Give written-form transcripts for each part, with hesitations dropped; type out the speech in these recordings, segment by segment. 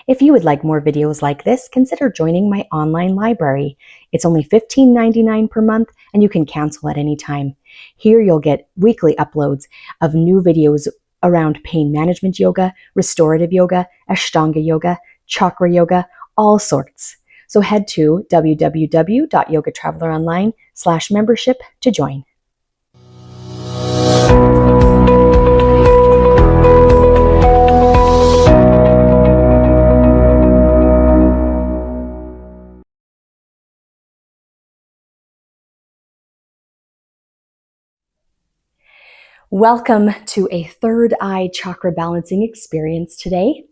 If you would like more videos like this, consider joining my online library. It's only $15.99 per month, and you can cancel at any time. Here you'll get weekly uploads of new videos around pain management yoga, restorative yoga, Ashtanga yoga, chakra yoga, all sorts. So head to www.yogatraveleronline/membership to join. Welcome to a third eye chakra balancing experience today.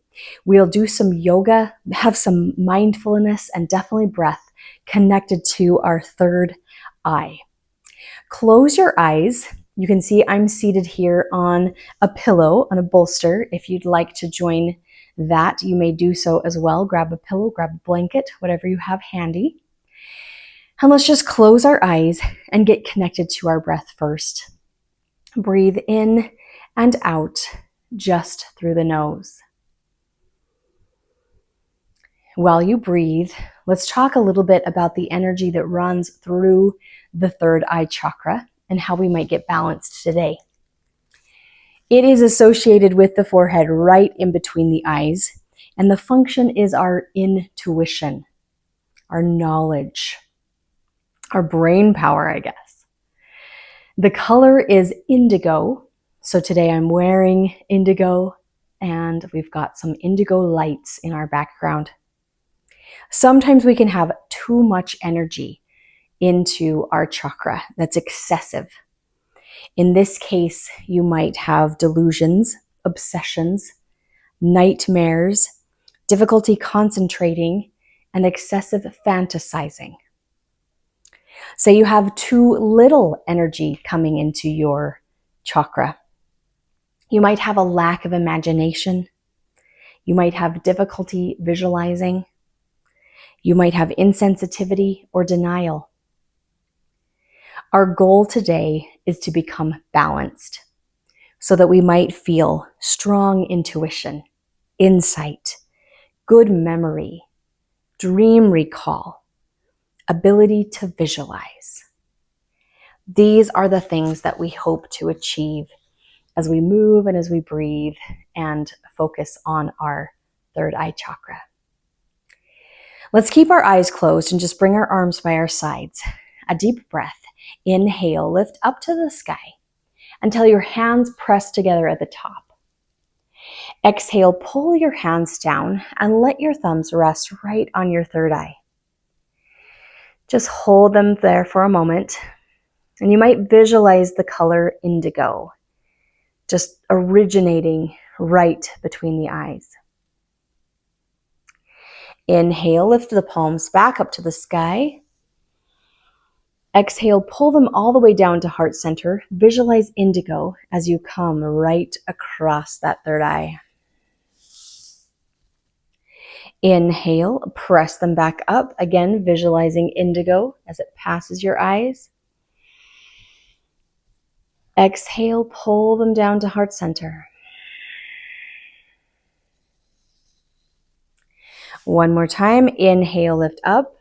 We'll do some yoga, have some mindfulness, and definitely breath connected to our third eye. Close your eyes. You can see I'm seated here on a pillow, on a bolster. If you'd like to join that, you may do so as well. Grab a pillow, grab a blanket, whatever you have handy. And let's just close our eyes and get connected to our breath first. Breathe in and out just through the nose. While you breathe, let's talk a little bit about the energy that runs through the third eye chakra and how we might get balanced today. It is associated with the forehead right in between the eyes, and the function is our intuition, our knowledge, our brain power, I guess. The color is indigo. So today I'm wearing indigo, and we've got some indigo lights in our background. Sometimes we can have too much energy into our chakra that's excessive. In this case, you might have delusions, obsessions, nightmares, difficulty concentrating, and excessive fantasizing. Say you have too little energy coming into your chakra. You might have a lack of imagination. You might have difficulty visualizing. You might have insensitivity or denial. Our goal today is to become balanced so that we might feel strong intuition, insight, good memory, dream recall, ability to visualize. These are the things that we hope to achieve as we move and as we breathe and focus on our third eye chakra. Let's keep our eyes closed and just bring our arms by our sides. A deep breath. Inhale, lift up to the sky until your hands press together at the top. Exhale, pull your hands down and let your thumbs rest right on your third eye. Just hold them there for a moment, and you might visualize the color indigo just originating right between the eyes. Inhale, lift the palms back up to the sky. Exhale, pull them all the way down to heart center. Visualize indigo as you come right across that third eye. Inhale, press them back up. Again, visualizing indigo as it passes your eyes. Exhale, pull them down to heart center. One more time. Inhale, lift up.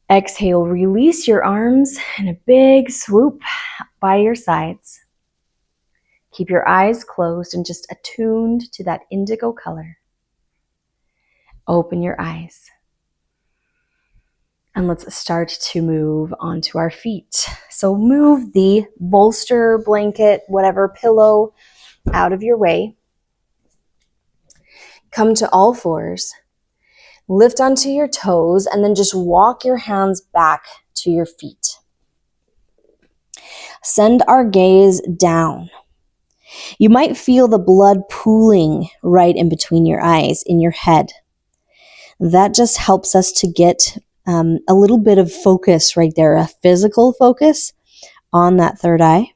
Exhale, release your arms in a big swoop by your sides. Keep your eyes closed and just attuned to that indigo color. Open your eyes. And let's start to move onto our feet. So move the bolster, blanket, whatever, pillow out of your way. Come to all fours. Lift onto your toes and then just walk your hands back to your feet. Send our gaze down. You might feel the blood pooling right in between your eyes, in your head. That just helps us to get a little bit of focus right there, a physical focus on that third eye.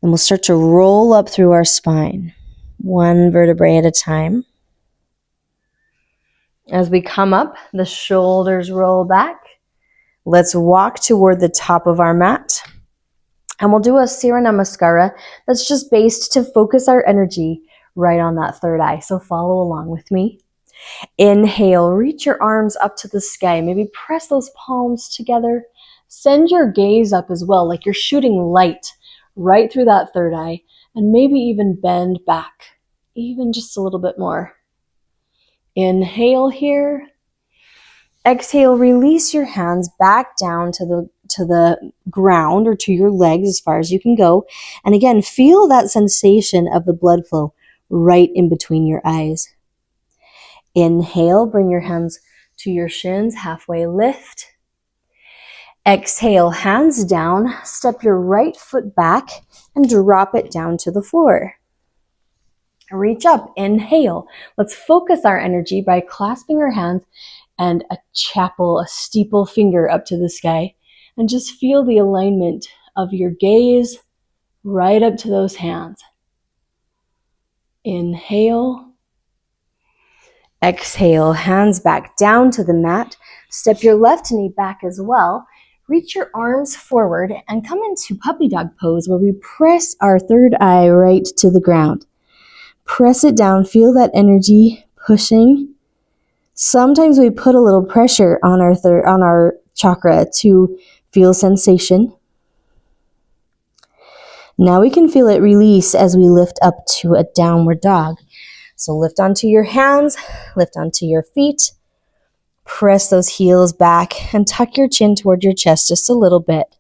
Then we'll start to roll up through our spine, one vertebrae at a time. As we come up, the shoulders roll back. Let's walk toward the top of our mat. And we'll do a Surya Namaskara that's just based to focus our energy right on that third eye. So follow along with me. Inhale, reach your arms up to the sky. Maybe press those palms together. Send your gaze up as well, like you're shooting light right through that third eye. And maybe even bend back, even just a little bit more. Inhale here. Exhale, release your hands back down to the ground or to your legs as far as you can go. And again, feel that sensation of the blood flow right in between your eyes. Inhale, bring your hands to your shins, halfway lift. Exhale, hands down, step your right foot back and drop it down to the floor. Reach up, inhale. Let's focus our energy by clasping our hands and a steeple finger up to the sky. And just feel the alignment of your gaze right up to those hands. Inhale. Exhale, hands back down to the mat. Step your left knee back as well. Reach your arms forward and come into puppy dog pose where we press our third eye right to the ground. Press it down, feel that energy pushing. Sometimes we put a little pressure on our chakra to feel sensation. Now we can feel it release as we lift up to a downward dog. So lift onto your hands, lift onto your feet, press those heels back and tuck your chin toward your chest just a little bit.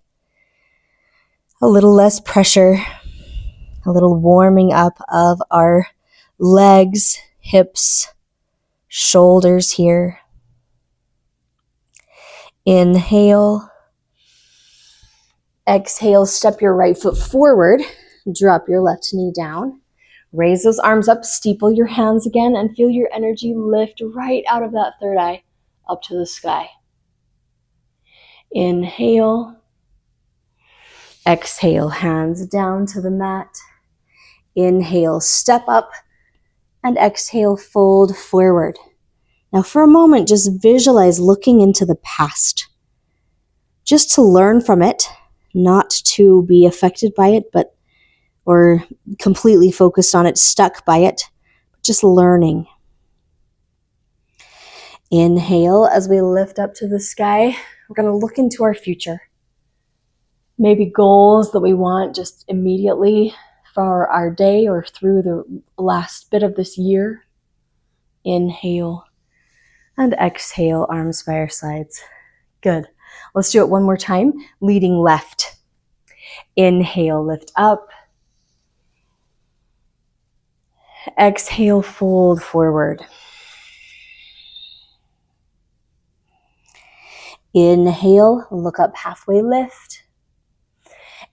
A little less pressure, a little warming up of our legs, hips, shoulders here. Inhale. Exhale, step your right foot forward, drop your left knee down. Raise those arms up, steeple your hands again, and feel your energy lift right out of that third eye up to the sky. Inhale. Exhale, hands down to the mat. Inhale, step up, and exhale, fold forward. Now for a moment, just visualize looking into the past. Just to learn from it, not to be affected by it, or completely focused on it, stuck by it, just learning. Inhale as we lift up to the sky. We're going to look into our future. Maybe goals that we want just immediately for our day or through the last bit of this year. Inhale and exhale, arms by our sides. Good. Let's do it one more time, leading left. Inhale, lift up. Exhale, fold forward. Inhale, look up, halfway lift.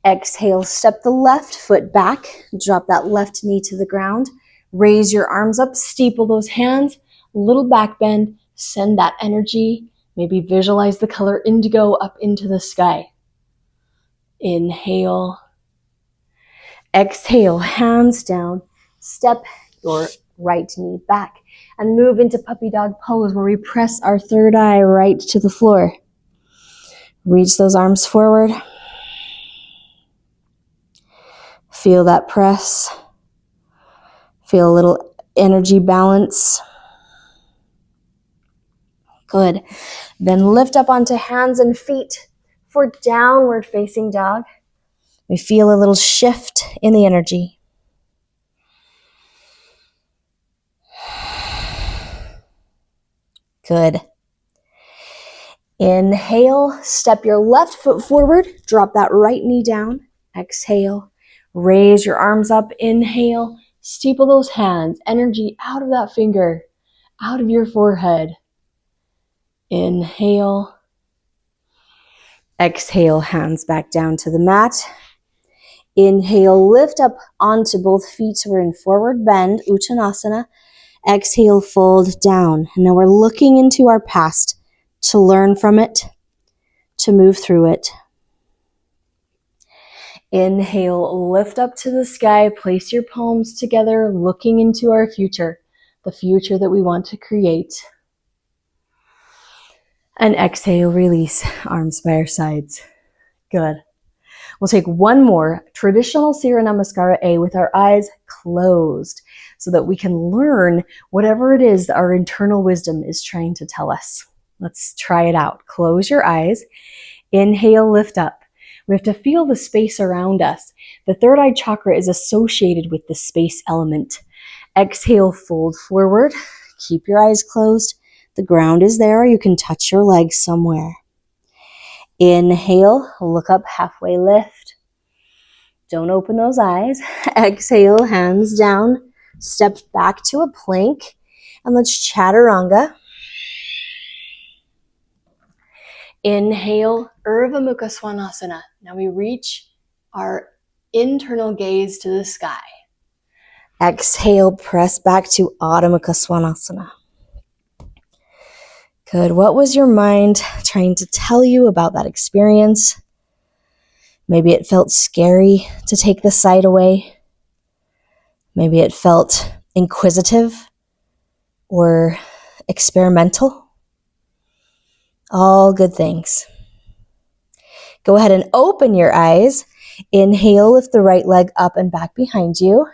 Exhale, step the left foot back, drop that left knee to the ground. Raise your arms up, steeple those hands, little back bend, send that energy. Maybe visualize the color indigo up into the sky. Inhale. Exhale, hands down. Step your right knee back and move into puppy dog pose where we press our third eye right to the floor. Reach those arms forward. Feel that press. Feel a little energy balance. Good. Then lift up onto hands and feet for downward facing dog. We feel a little shift in the energy. Good. Inhale, step your left foot forward, drop that right knee down. Exhale, raise your arms up. Inhale, steeple those hands, energy out of that finger, out of your forehead. Inhale. Exhale, hands back down to the mat. Inhale, lift up onto both feet so we're in forward bend, Uttanasana. Exhale, fold down. And now we're looking into our past to learn from it, to move through it. Inhale, lift up to the sky, place your palms together, looking into our future, the future that we want to create. And exhale, release, arms by our sides. Good. We'll take one more traditional Surya Namaskara A with our eyes closed so that we can learn whatever it is that our internal wisdom is trying to tell us. Let's try it out. Close your eyes. Inhale, lift up. We have to feel the space around us. The third eye chakra is associated with the space element. Exhale, fold forward. Keep your eyes closed. The ground is there. You can touch your legs somewhere. Inhale, look up, halfway lift. Don't open those eyes. Exhale, hands down. Step back to a plank. And let's chaturanga. Inhale, Urdhva Mukha Svanasana. Now we reach our internal gaze to the sky. Exhale, press back to Adho Mukha Svanasana. Good. What was your mind trying to tell you about that experience? Maybe it felt scary to take the sight away. Maybe it felt inquisitive or experimental. All good things. Go ahead and open your eyes. Inhale, lift the right leg up and back behind you.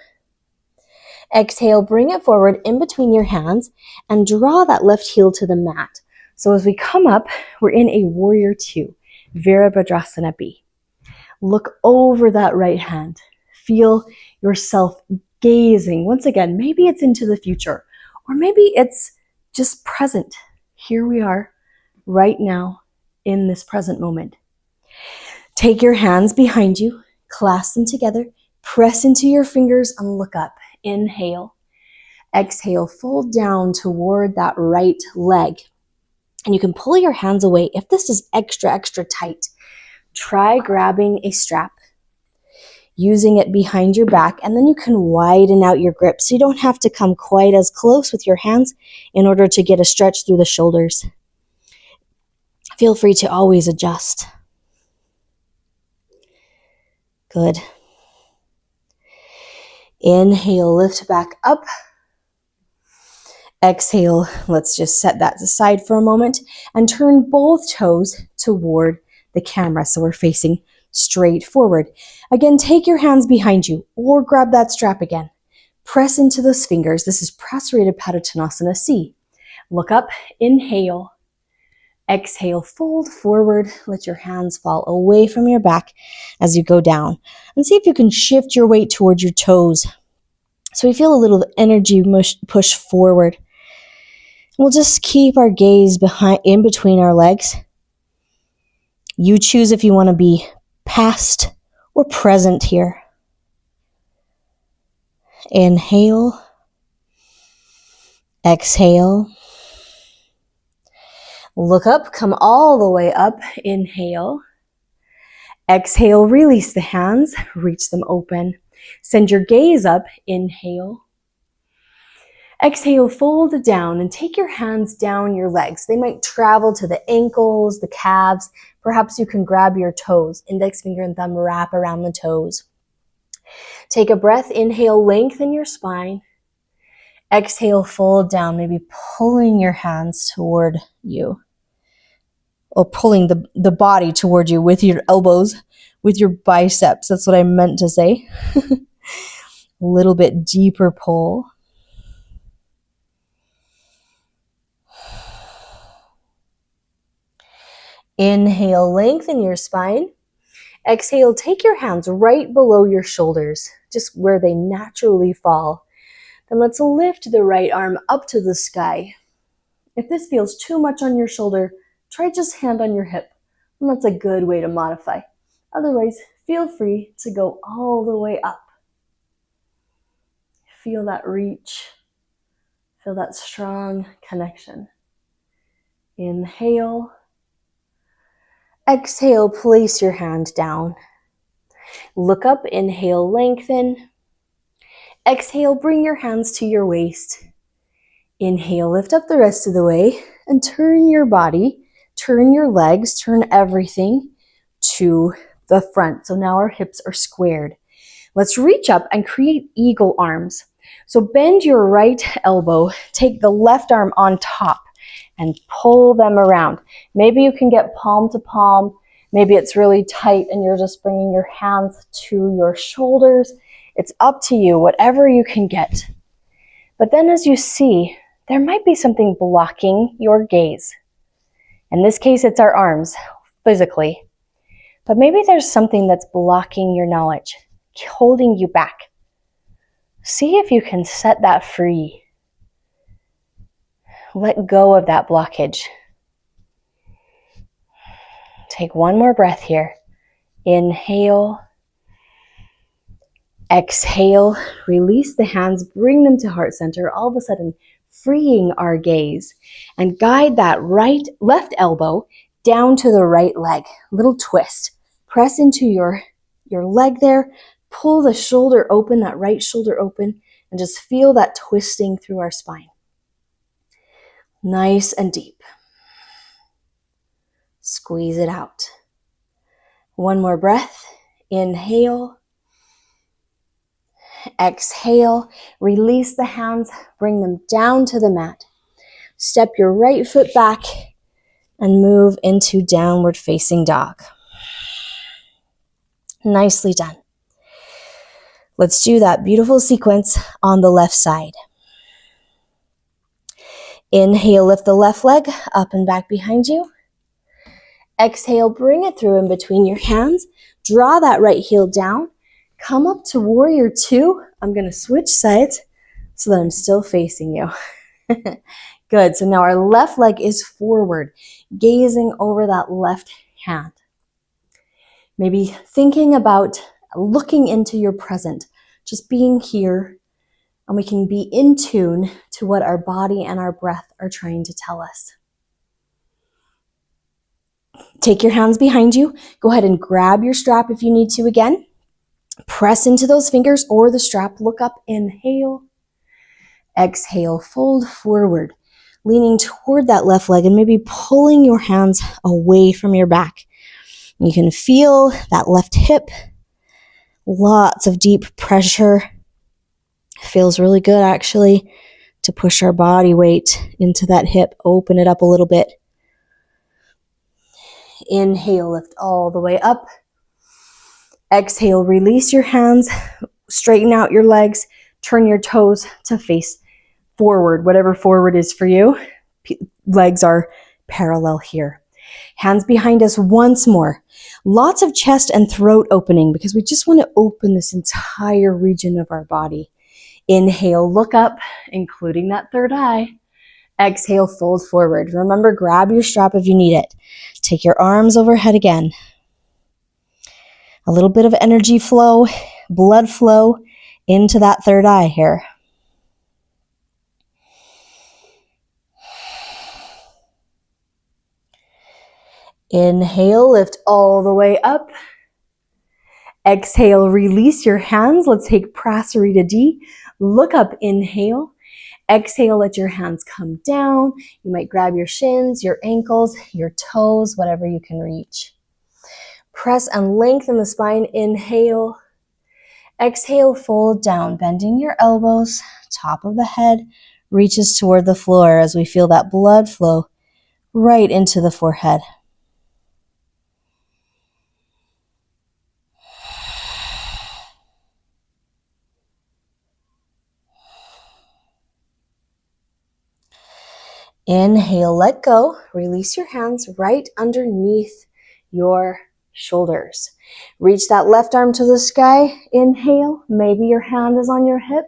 Exhale, bring it forward in between your hands and draw that left heel to the mat. So as we come up, we're in a warrior two, Virabhadrasana B. Look over that right hand. Feel yourself gazing. Once again, maybe it's into the future, or maybe it's just present. Here we are right now in this present moment. Take your hands behind you, clasp them together, press into your fingers and look up. Inhale. Exhale, fold down toward that right leg. And you can pull your hands away. If this is extra tight, try grabbing a strap, using it behind your back, and then you can widen out your grip so you don't have to come quite as close with your hands in order to get a stretch through the shoulders. Feel free to always adjust. Good. Inhale, lift back up. Exhale, let's just set that aside for a moment and turn both toes toward the camera so we're facing straight forward. Again, take your hands behind you or grab that strap again. Press into those fingers. This is Prasarita Padottanasana C. Look up, inhale. Exhale, fold forward. Let your hands fall away from your back as you go down. And see if you can shift your weight towards your toes. So we feel a little energy push forward. We'll just keep our gaze in between our legs. You choose if you want to be past or present here. Inhale. Exhale. Look up, come all the way up. Inhale. Exhale, release the hands, reach them open. Send your gaze up. Inhale. Exhale, fold it down and take your hands down your legs. They might travel to the ankles, the calves. Perhaps you can grab your toes. Index finger and thumb wrap around the toes. Take a breath. Inhale, lengthen your spine. Exhale, fold down, maybe pulling your hands toward you. Or pulling the body toward you with your elbows, with your biceps. That's what I meant to say. A little bit deeper pull. Inhale, lengthen your spine. Exhale, take your hands right below your shoulders, just where they naturally fall. Then let's lift the right arm up to the sky. If this feels too much on your shoulder, try just hand on your hip. And that's a good way to modify. Otherwise, feel free to go all the way up. Feel that reach. Feel that strong connection. Inhale. Exhale, place your hand down. Look up, inhale, lengthen. Exhale, bring your hands to your waist. Inhale, lift up the rest of the way and turn your body, turn your legs, turn everything to the front. So now our hips are squared. Let's reach up and create eagle arms. So bend your right elbow, take the left arm on top and pull them around. Maybe you can get palm to palm. Maybe it's really tight and you're just bringing your hands to your shoulders. It's up to you, whatever you can get. But then as you see, there might be something blocking your gaze. In this case, it's our arms, physically. But maybe there's something that's blocking your knowledge, holding you back. See if you can set that free. Let go of that blockage. Take one more breath here. Inhale. Exhale. Release the hands, bring them to heart center, all of a sudden freeing our gaze. And guide that left elbow down to the right leg. Little twist. Press into your leg there. Pull the shoulder open, that right shoulder open, and just feel that twisting through our spine. Nice and deep. Squeeze it out. One more breath. Inhale. Exhale. Release the hands. Bring them down to the mat. Step your right foot back and move into downward facing dog. Nicely done. Let's do that beautiful sequence on the left side. Inhale, lift the left leg up and back behind you. Exhale, bring it through in between your hands. Draw that right heel down. Come up to warrior two. I'm going to switch sides so that I'm still facing you. Good. So now our left leg is forward, gazing over that left hand. Maybe thinking about looking into your present, just being here, and we can be in tune to what our body and our breath are trying to tell us. Take your hands behind you. Go ahead and grab your strap if you need to again. Press into those fingers or the strap. Look up. Inhale. Exhale. Fold forward. Leaning toward that left leg and maybe pulling your hands away from your back. You can feel that left hip. Lots of deep pressure. Feels really good actually to push our body weight into that hip. Open it up a little bit. Inhale, lift all the way up. Exhale, release your hands. Straighten out your legs. Turn your toes to face forward, whatever forward is for you. Legs are parallel here. Hands behind us once more. Lots of chest and throat opening because we just want to open this entire region of our body. Inhale, look up, including that third eye. Exhale, fold forward. Remember, grab your strap if you need it. Take your arms overhead again. A little bit of energy flow, blood flow into that third eye here. Inhale, lift all the way up. Exhale, release your hands. Let's take Prasarita D. Look up, inhale. Exhale, let your hands come down. You might grab your shins, your ankles, your toes, whatever you can reach. Press and lengthen the spine. Inhale. Exhale, fold down, bending your elbows. Top of the head reaches toward the floor as we feel that blood flow right into the forehead. Inhale, let go. Release your hands right underneath your shoulders. Reach that left arm to the sky. Inhale. Maybe your hand is on your hip.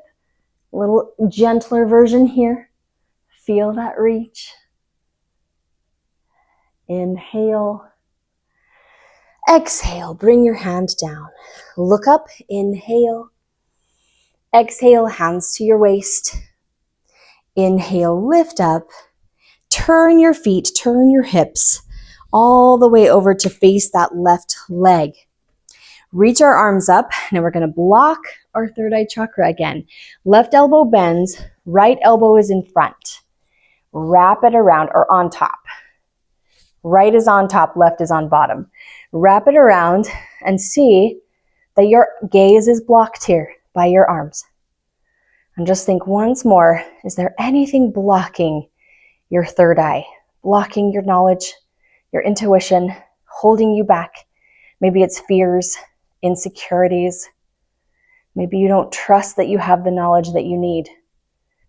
A little gentler version here. Feel that reach. Inhale. Exhale. Bring your hand down. Look up. Inhale. Exhale. Hands to your waist. Inhale. Lift up. Turn your feet, turn your hips all the way over to face that left leg. Reach our arms up. Now we're going to block our third eye chakra again. Left elbow bends, right elbow is in front. Wrap it around or on top. Right is on top, left is on bottom. Wrap it around and see that your gaze is blocked here by your arms. And just think once more, is there anything blocking your third eye, blocking your knowledge, your intuition, holding you back. Maybe it's fears, insecurities. Maybe you don't trust that you have the knowledge that you need,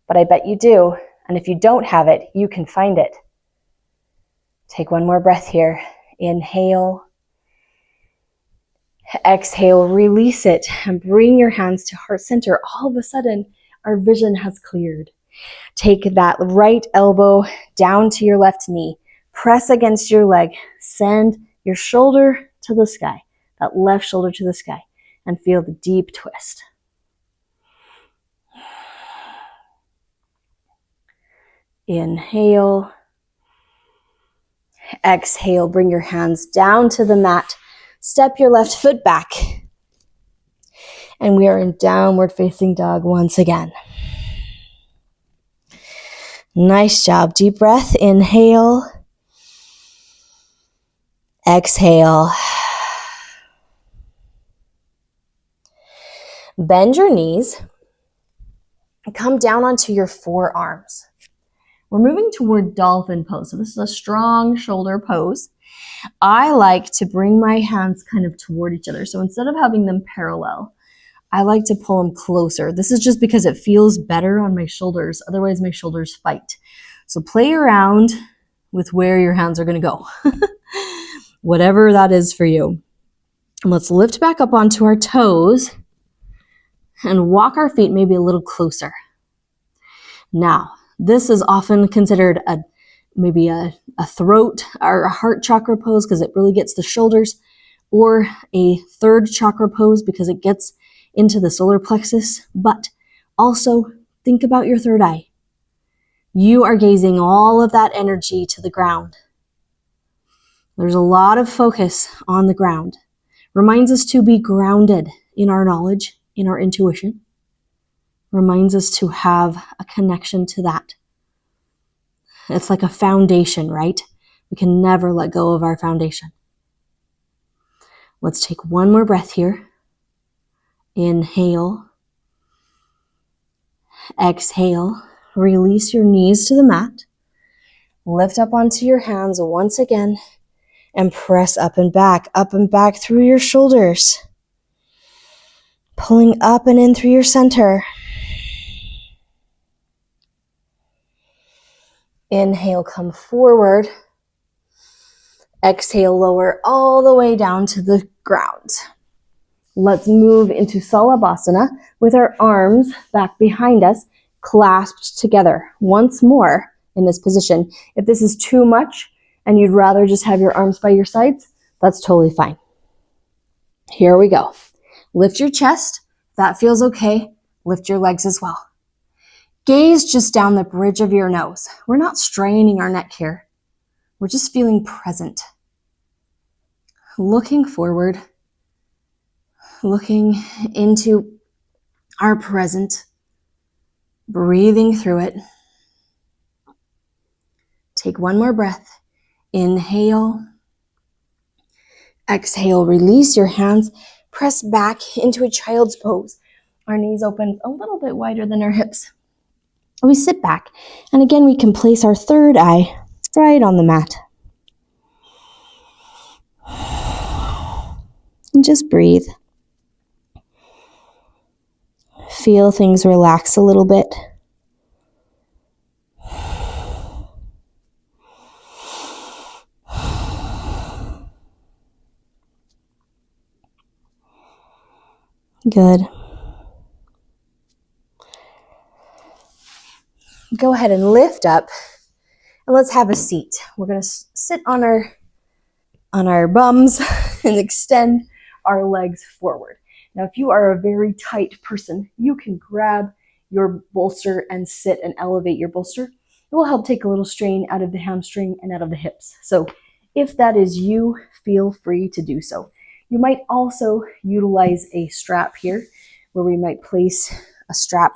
but I bet you do. And if you don't have it, you can find it. Take one more breath here. Inhale. Exhale, release it, and bring your hands to heart center. All of a sudden, our vision has cleared. Take that right elbow down to your left knee. Press against your leg. Send your shoulder to the sky, that left shoulder to the sky, and feel the deep twist. Inhale. Exhale, bring your hands down to the mat. Step your left foot back. And we are in downward facing dog once again. Nice job. Deep breath. Inhale. Exhale. Bend your knees. And come down onto your forearms. We're moving toward dolphin pose. So this is a strong shoulder pose. I like to bring my hands kind of toward each other. So instead of having them parallel, I like to pull them closer. This is just because it feels better on my shoulders. Otherwise, my shoulders fight. So play around with where your hands are going to go. Whatever that is for you. And let's lift back up onto our toes and walk our feet maybe a little closer. Now, this is often considered maybe a throat or a heart chakra pose because it really gets the shoulders, or a third chakra pose because it gets into the solar plexus. But also think about your third eye. You are gazing all of that energy to the ground. There's a lot of focus on the ground. Reminds us to be grounded in our knowledge, in our intuition. Reminds us to have a connection to that. It's like a foundation, right? We can never let go of our foundation. Let's take one more breath here. Inhale. Exhale. Release your knees to the mat. Lift up onto your hands once again and press up and back through your shoulders. Pulling up and in through your center. Inhale, come forward. Exhale, lower all the way down to the ground. Let's move into Savasana with our arms back behind us, clasped together. Once more in this position. If this is too much and you'd rather just have your arms by your sides, that's totally fine. Here we go. Lift your chest. If that feels okay, lift your legs as well. Gaze just down the bridge of your nose. We're not straining our neck here. We're just feeling present. Looking forward. Looking into our present. Breathing through it. Take one more breath. Inhale. Exhale. Release your hands. Press back into a child's pose. Our knees open a little bit wider than our hips. We sit back, and again we can place our third eye right on the mat. And just breathe. Feel things relax a little bit. Good. Go ahead and lift up, and let's have a seat. We're going to sit on our bums and extend our legs forward. Now, if you are a very tight person, you can grab your bolster and sit and elevate your bolster. It will help take a little strain out of the hamstring and out of the hips. So if that is you, feel free to do so. You might also utilize a strap here, where we might place a strap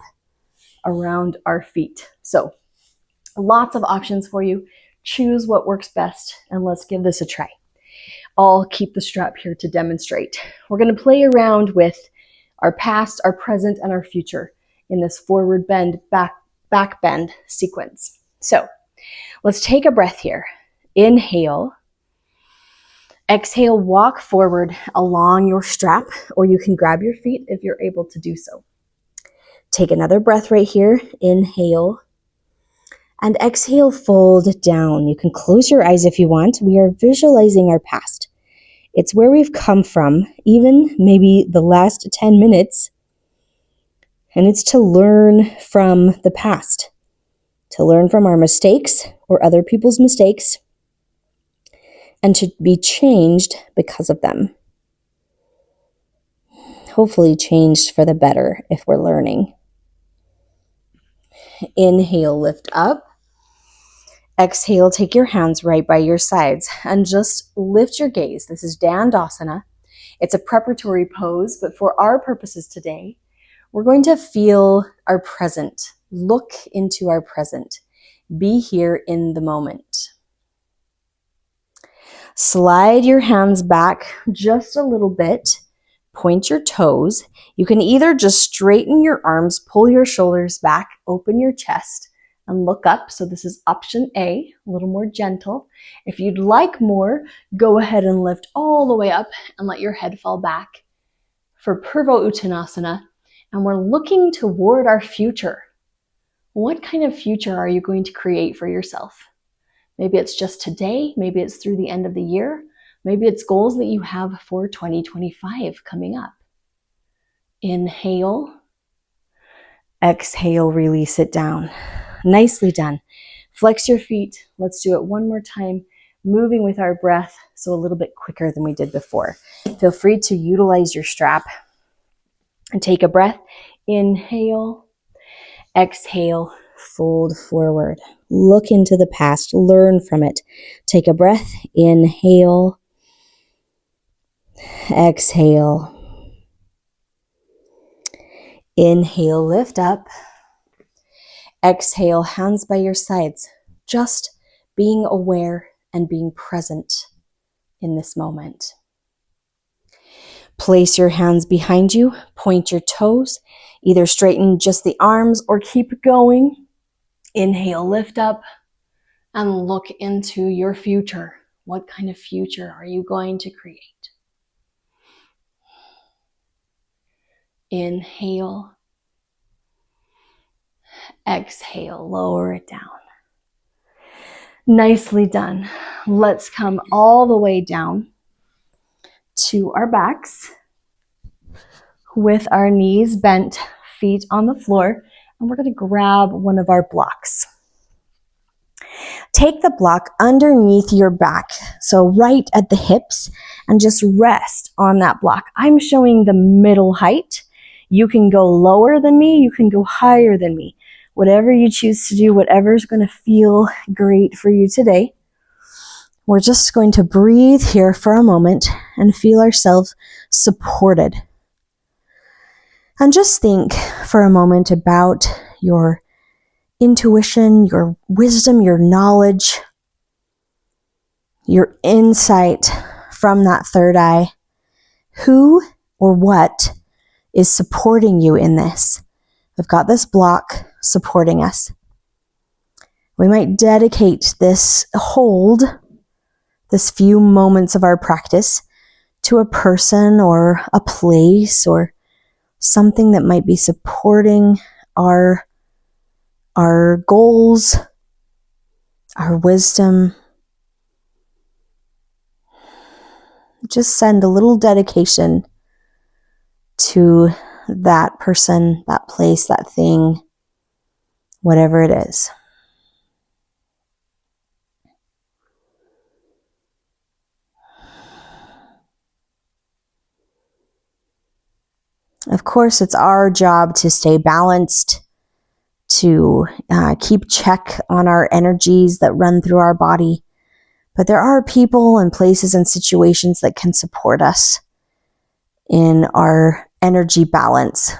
around our feet. So lots of options for you. Choose what works best, and let's give this a try. I'll keep the strap here to demonstrate. We're going to play around with our past, our present, and our future in this forward bend, back bend sequence. So let's take a breath here. Inhale. Exhale, walk forward along your strap, or you can grab your feet if you're able to do so. Take another breath right here. Inhale. And exhale, fold down. You can close your eyes if you want. We are visualizing our past. It's where we've come from, even maybe the last 10 minutes. And it's to learn from the past, to learn from our mistakes or other people's mistakes, and to be changed because of them. Hopefully changed for the better if we're learning. Inhale, lift up. Exhale, take your hands right by your sides and just lift your gaze. This is Dandasana. It's a preparatory pose, but for our purposes today, we're going to feel our present. Look into our present. Be here in the moment. Slide your hands back just a little bit. Point your toes. You can either just straighten your arms, pull your shoulders back, open your chest, and look up. So this is option A, a little more gentle. If you'd like more, go ahead and lift all the way up and let your head fall back for Purva Uttanasana. And we're looking toward our future. What kind of future are you going to create for yourself? Maybe it's just today, maybe it's through the end of the year, maybe it's goals that you have for 2025 coming up. Inhale, exhale, release it down. Nicely done. Flex your feet. Let's do it one more time, moving with our breath, so a little bit quicker than we did before. Feel free to utilize your strap and take a breath. Inhale, exhale, fold forward. Look into the past, learn from it. Take a breath. Inhale, exhale. Inhale, lift up. Exhale, hands by your sides. Just being aware and being present in this moment. Place your hands behind you. Point your toes. Either straighten just the arms or keep going. Inhale, lift up, and look into your future. What kind of future are you going to create? Inhale, exhale, lower it down. Nicely done. Let's come all the way down to our backs with our knees bent, feet on the floor, and we're going to grab one of our blocks. Take the block underneath your back, so right at the hips, and just rest on that block. I'm showing the middle height. You can go lower than me, you can go higher than me. Whatever you choose to do, whatever's going to feel great for you today. We're just going to breathe here for a moment and feel ourselves supported. And just think for a moment about your intuition, your wisdom, your knowledge, your insight from that third eye. Who or what is supporting you in this? We've got this block supporting us. We might dedicate this hold, this few moments of our practice, to a person or a place or something that might be supporting our goals, our wisdom. Just send a little dedication to that person, that place, that thing, whatever it is. Of course, it's our job to stay balanced, to keep check on our energies that run through our body. But there are people and places and situations that can support us in our energy balance.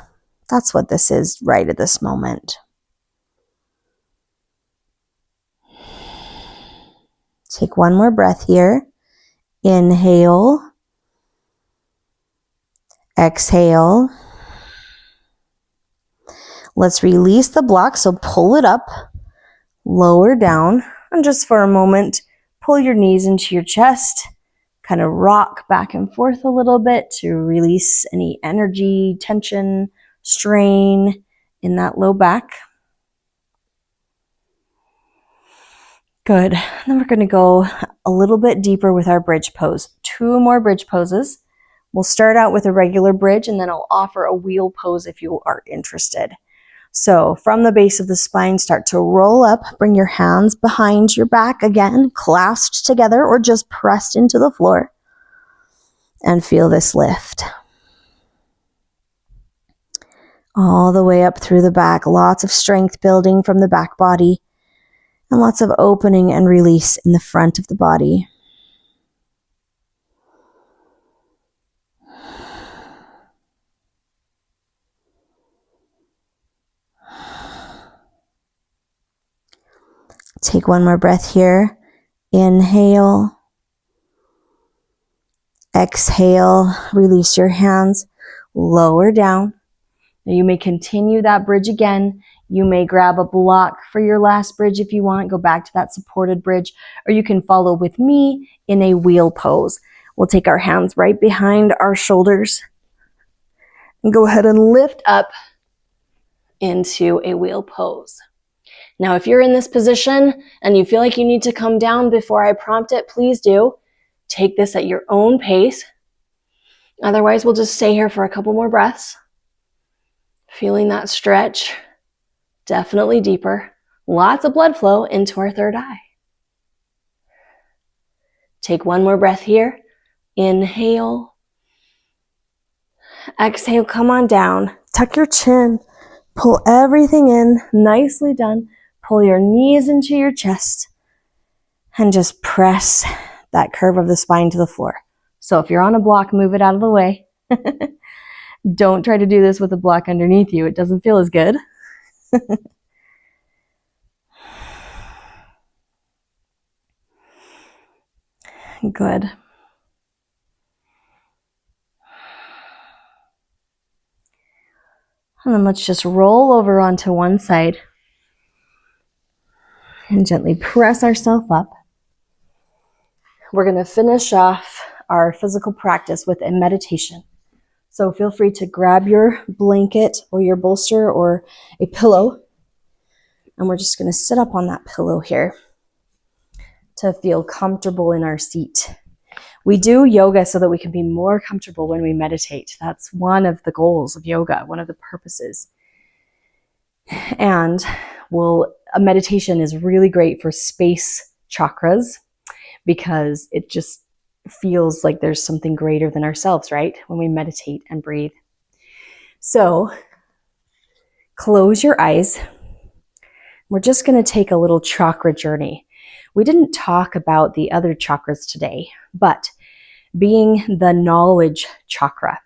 That's what this is right at this moment. Take one more breath here. Inhale. Exhale. Let's release the block, so pull it up, lower down, and just for a moment, pull your knees into your chest, kind of rock back and forth a little bit to release any energy, tension, strain in that low back. Good. Then we're going to go a little bit deeper with our bridge pose. 2 more bridge poses. We'll start out with a regular bridge, and then I'll offer a wheel pose if you are interested. So from the base of the spine, start to roll up. Bring your hands behind your back again, clasped together or just pressed into the floor. And feel this lift. All the way up through the back. Lots of strength building from the back body. And lots of opening and release in the front of the body. Take one more breath here. Inhale. Exhale. Release your hands. Lower down. Now you may continue that bridge again. You may grab a block for your last bridge if you want. Go back to that supported bridge. Or you can follow with me in a wheel pose. We'll take our hands right behind our shoulders. And go ahead and lift up into a wheel pose. Now, if you're in this position and you feel like you need to come down before I prompt it, please do. Take this at your own pace. Otherwise, we'll just stay here for a couple more breaths. Feeling that stretch. Definitely deeper. Lots of blood flow into our third eye. Take one more breath here. Inhale. Exhale, come on down. Tuck your chin. Pull everything in. Nicely done. Pull your knees into your chest. And just press that curve of the spine to the floor. So if you're on a block, move it out of the way. Don't try to do this with a block underneath you. It doesn't feel as good. Good. And then let's just roll over onto one side and gently press ourselves up. We're going to finish off our physical practice with a meditation. So feel free to grab your blanket or your bolster or a pillow. And we're just going to sit up on that pillow here to feel comfortable in our seat. We do yoga so that we can be more comfortable when we meditate. That's one of the goals of yoga, one of the purposes. And a meditation is really great for space chakras because it just feels like there's something greater than ourselves, right? When we meditate and breathe. So close your eyes. We're just going to take a little chakra journey. We didn't talk about the other chakras today, but being the knowledge chakra,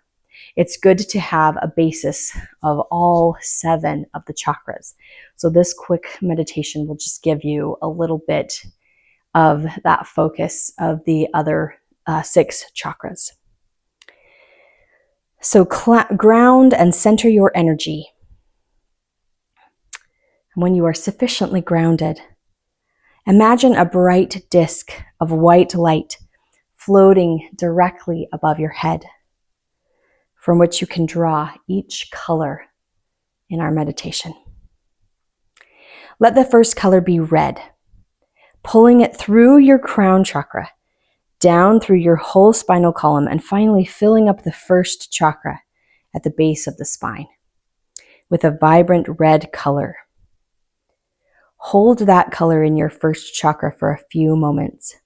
it's good to have a basis of all 7 of the chakras. So this quick meditation will just give you a little bit of that focus of the other 6 chakras. So ground and center your energy. When you are sufficiently grounded, imagine a bright disk of white light floating directly above your head, from which you can draw each color in our meditation. Let the first color be red, pulling it through your crown chakra, down through your whole spinal column, and finally filling up the first chakra at the base of the spine with a vibrant red color. Hold that color in your first chakra for a few moments.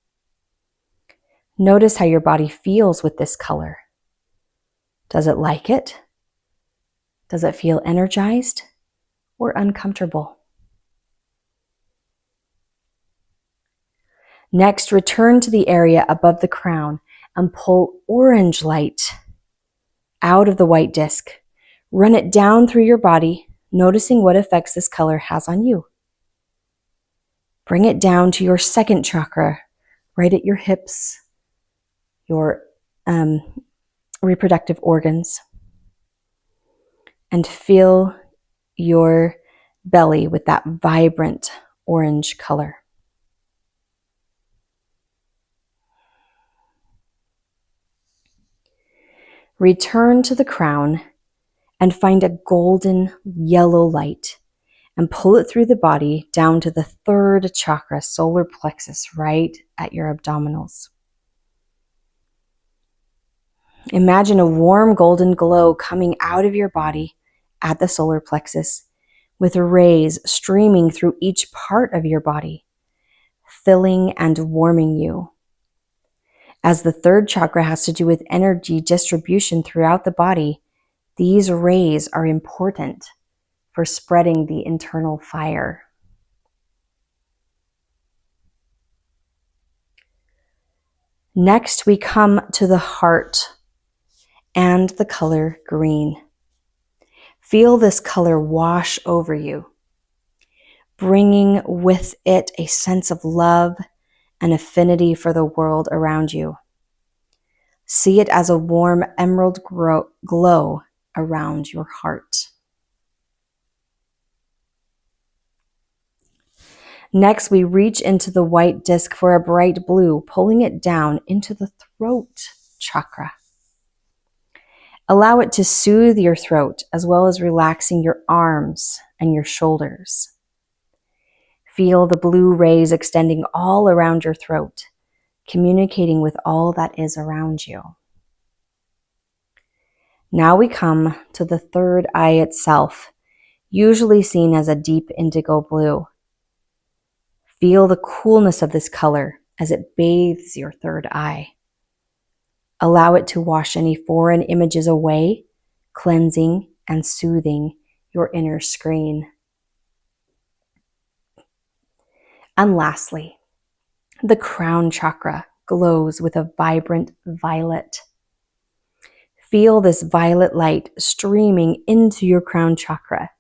Notice how your body feels with this color. Does it like it? Does it feel energized or uncomfortable? Next, return to the area above the crown and pull orange light out of the white disc. Run it down through your body, noticing what effects this color has on you. Bring it down to your second chakra, right at your hips, your reproductive organs, and fill your belly with that vibrant orange color. Return to the crown and find a golden yellow light and pull it through the body down to the third chakra, solar plexus, right at your abdominals. Imagine a warm golden glow coming out of your body at the solar plexus, with rays streaming through each part of your body, filling and warming you. As the third chakra has to do with energy distribution throughout the body, these rays are important for spreading the internal fire. Next, we come to the heart and the color green. Feel this color wash over you, bringing with it a sense of love and affinity for the world around you. See it as a warm emerald glow around your heart. Next, we reach into the white disc for a bright blue, pulling it down into the throat chakra. Allow it to soothe your throat as well as relaxing your arms and your shoulders. Feel the blue rays extending all around your throat, communicating with all that is around you. Now we come to the third eye itself, usually seen as a deep indigo blue. Feel the coolness of this color as it bathes your third eye. Allow it to wash any foreign images away, cleansing and soothing your inner screen. And lastly, the crown chakra glows with a vibrant violet. Feel this violet light streaming into your crown chakra,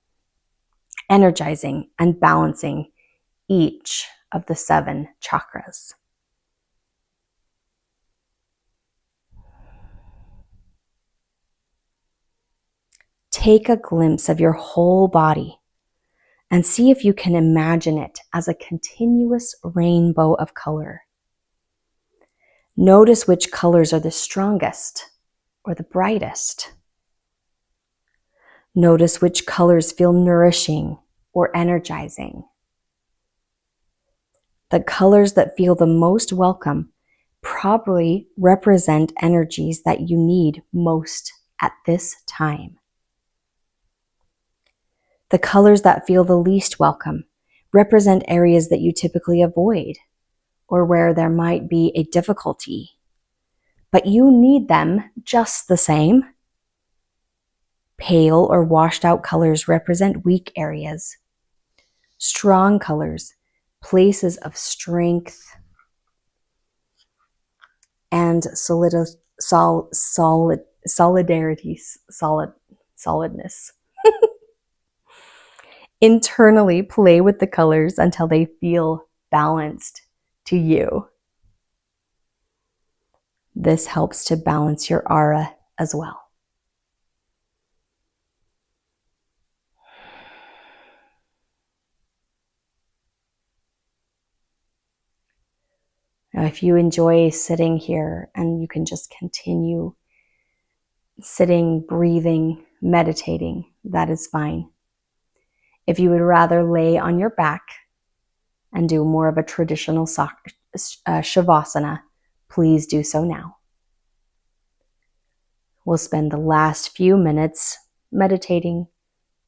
energizing and balancing each of the 7 chakras. Take a glimpse of your whole body and see if you can imagine it as a continuous rainbow of color. Notice which colors are the strongest or the brightest. Notice which colors feel nourishing or energizing. The colors that feel the most welcome probably represent energies that you need most at this time. The colors that feel the least welcome represent areas that you typically avoid or where there might be a difficulty, but you need them just the same. Pale or washed out colors represent weak areas. Strong colors, places of strength and solidness. Internally play with the colors until they feel balanced to you. This helps to balance your aura as well. Now, if you enjoy sitting here and you can just continue sitting, breathing, meditating, that is fine. If you would rather lay on your back and do more of a traditional Savasana, please do so now. We'll spend the last few minutes meditating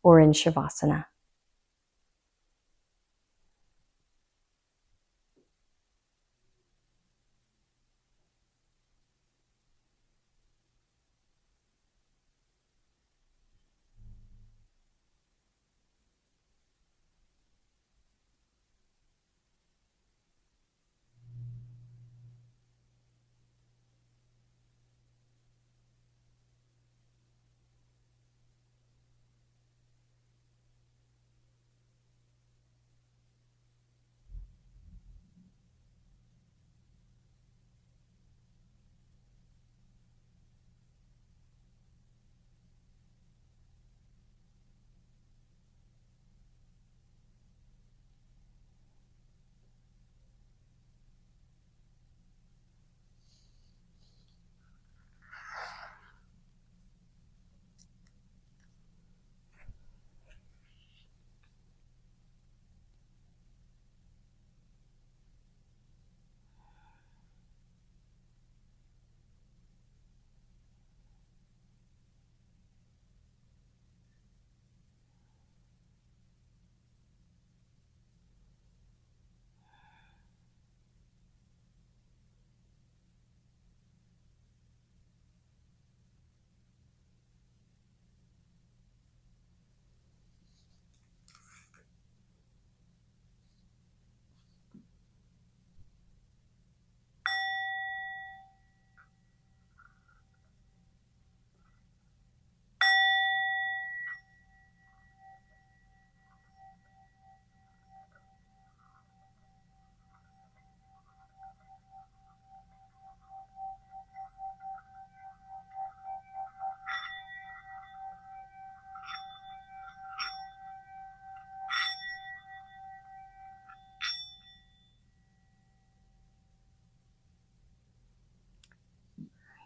or in Savasana.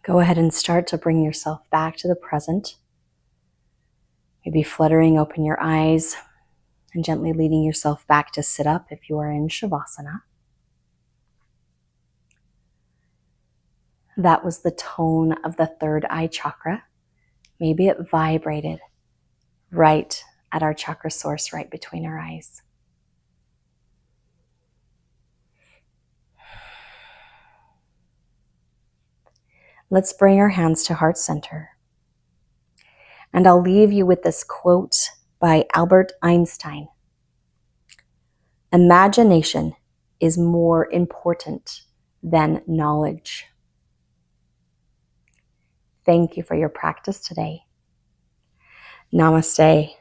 Go ahead and start to bring yourself back to the present. Maybe fluttering open your eyes and gently leading yourself back to sit up if you are in Savasana. That was the tone of the third eye chakra. Maybe it vibrated right at our chakra source, right between our eyes. Let's bring our hands to heart center. And I'll leave you with this quote by Albert Einstein. Imagination is more important than knowledge. Thank you for your practice today. Namaste.